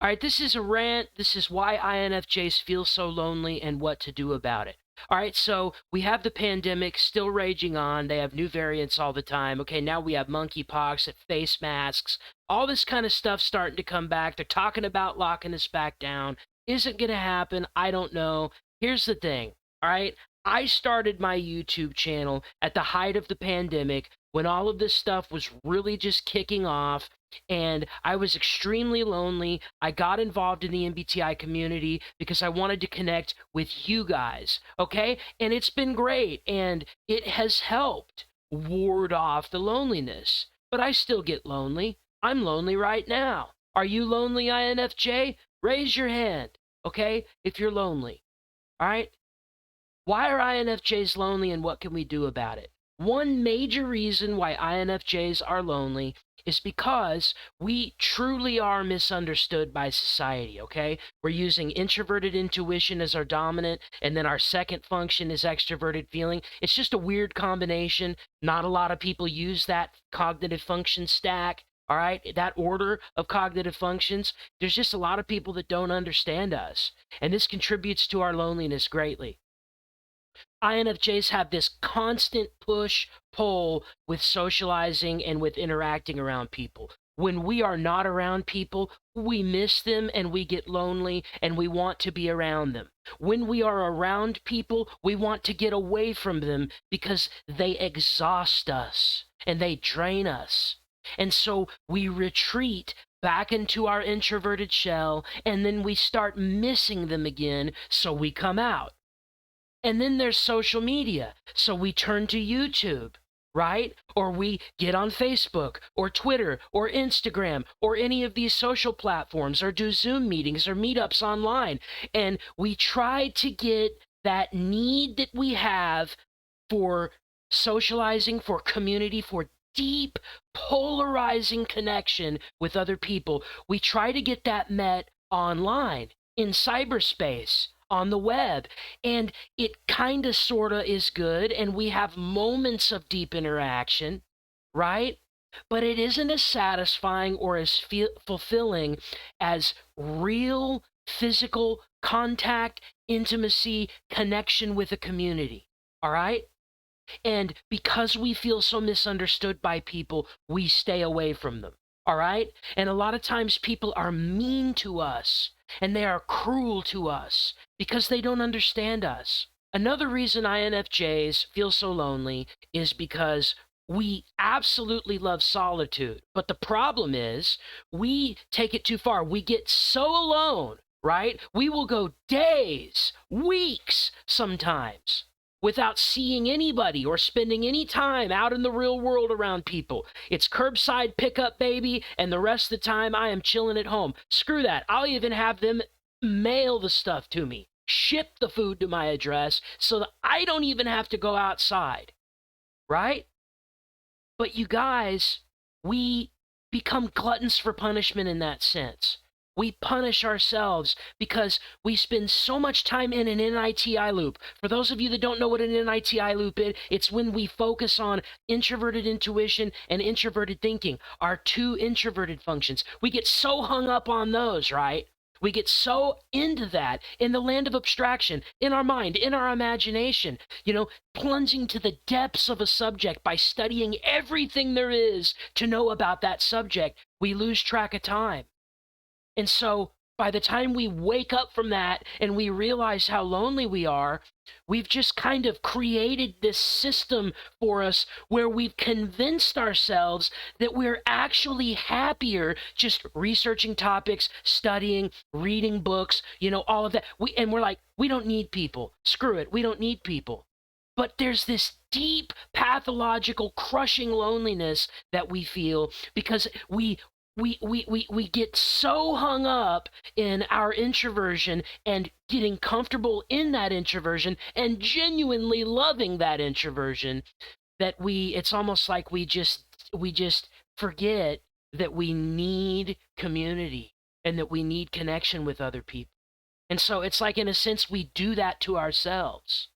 All right, this is a rant. This is why INFJs feel so lonely and what to do about it. All right, so we have the pandemic still raging on. They have new variants all the time. Okay, now we have monkeypox, face masks, all this kind of stuff starting to come back. They're talking about locking us back down. Is it going to happen? I don't know. Here's the thing. All right, I started my YouTube channel at the height of the pandemic when all of this stuff was really just kicking off and I was extremely lonely. I got involved in the MBTI community because I wanted to connect with you guys, okay? And it's been great, and it has helped ward off the loneliness. But I still get lonely. I'm lonely right now. Are you lonely, INFJ? Raise your hand, okay, if you're lonely, all right? Why are INFJs lonely and what can we do about it? One major reason why INFJs are lonely is because we truly are misunderstood by society, okay? We're using introverted intuition as our dominant, and then our second function is extroverted feeling. It's just a weird combination. Not a lot of people use that cognitive function stack, all right? That order of cognitive functions. There's just a lot of people that don't understand us, and this contributes to our loneliness greatly. INFJs have this constant push pull with socializing and with interacting around people. When we are not around people, we miss them and we get lonely and we want to be around them. When we are around people, we want to get away from them because they exhaust us and they drain us. And so we retreat back into our introverted shell and then we start missing them again, so we come out. And then there's social media. So we turn to YouTube, right? Or we get on Facebook or Twitter or Instagram or any of these social platforms or do Zoom meetings or meetups online. And we try to get that need that we have for socializing, for community, for deep, polarizing connection with other people. We try to get that met online, in cyberspace, on the web. And it kind of, sort of is good. And we have moments of deep interaction, right? But it isn't as satisfying or as fulfilling as real physical contact, intimacy, connection with a community. All right? And because we feel so misunderstood by people, we stay away from them. All right? And a lot of times people are mean to us and they are cruel to us because they don't understand us. Another reason INFJs feel so lonely is because we absolutely love solitude. But the problem is we take it too far. We get so alone, right? We will go days, weeks sometimes without seeing anybody or spending any time out in the real world around people. It's curbside pickup, baby, and the rest of the time I am chilling at home. Screw that. I'll even have them mail the stuff to me, ship the food to my address so that I don't even have to go outside, right? But you guys, we become gluttons for punishment in that sense. We punish ourselves because we spend so much time in an NITI loop. For those of you that don't know what an NITI loop is, it's when we focus on introverted intuition and introverted thinking, our two introverted functions. We get so hung up on those, right? We get so into that in the land of abstraction, in our mind, in our imagination, plunging to the depths of a subject by studying everything there is to know about that subject. We lose track of time. And so by the time we wake up from that and we realize how lonely we are, we've just kind of created this system for us where we've convinced ourselves that we're actually happier just researching topics, studying, reading books, all of that. We're like, we don't need people. Screw it. We don't need people. But there's this deep pathological crushing loneliness that we feel because we get so hung up in our introversion and getting comfortable in that introversion and genuinely loving that introversion that it's almost like we just forget that we need community and that we need connection with other people. And so it's like, in a sense, we do that to ourselves.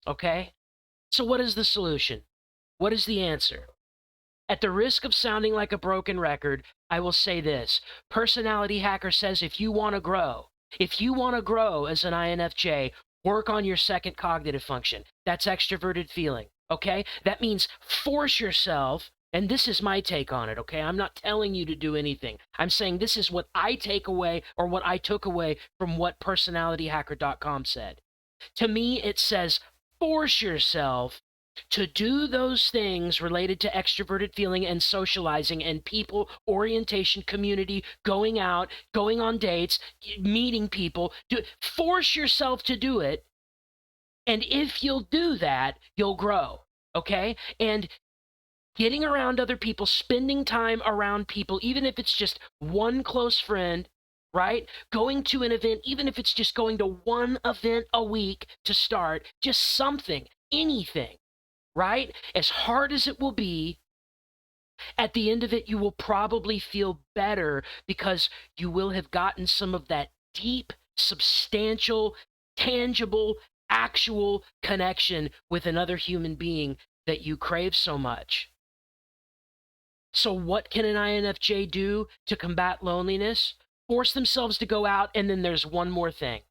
Okay? So what is the solution? What is the answer? At the risk of sounding like a broken record, I will say this. Personality Hacker says if you want to grow as an INFJ, work on your second cognitive function. That's extroverted feeling, okay? That means force yourself, and this is my take on it, okay? I'm not telling you to do anything. I'm saying this is what I take away, or what I took away from what personalityhacker.com said. To me, it says force yourself to do those things related to extroverted feeling and socializing and people, orientation, community, going out, going on dates, meeting people. Force yourself to do it. And if you'll do that, you'll grow. Okay? And getting around other people, spending time around people, even if it's just one close friend, right? Going to an event, even if it's just going to one event a week to start, just something, anything, right? As hard as it will be, at the end of it, you will probably feel better because you will have gotten some of that deep, substantial, tangible, actual connection with another human being that you crave so much. So what can an INFJ do to combat loneliness? Force themselves to go out, and then there's one more thing.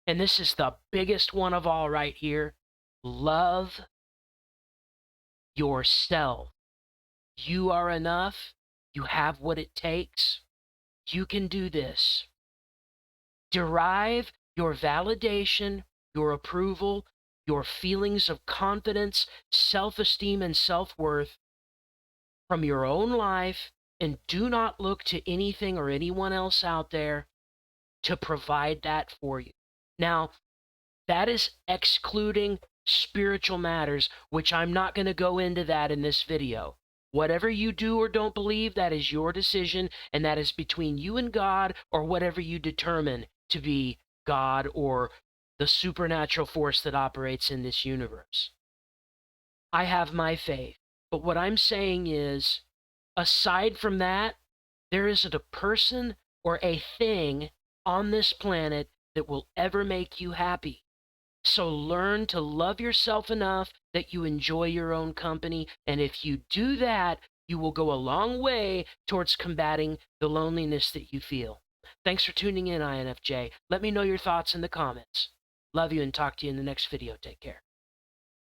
And this is the biggest one of all right here. Love yourself. You are enough. You have what it takes. You can do this. Derive your validation, your approval, your feelings of confidence, self-esteem, and self-worth from your own life, and do not look to anything or anyone else out there to provide that for you. Now, that is excluding spiritual matters, which I'm not going to go into that in this video. Whatever you do or don't believe, that is your decision, and that is between you and God, or whatever you determine to be God or the supernatural force that operates in this universe. I have my faith, but what I'm saying is, aside from that, there isn't a person or a thing on this planet that will ever make you happy. So learn to love yourself enough that you enjoy your own company. And if you do that, you will go a long way towards combating the loneliness that you feel. Thanks for tuning in, INFJ. Let me know your thoughts in the comments. Love you, and talk to you in the next video. Take care.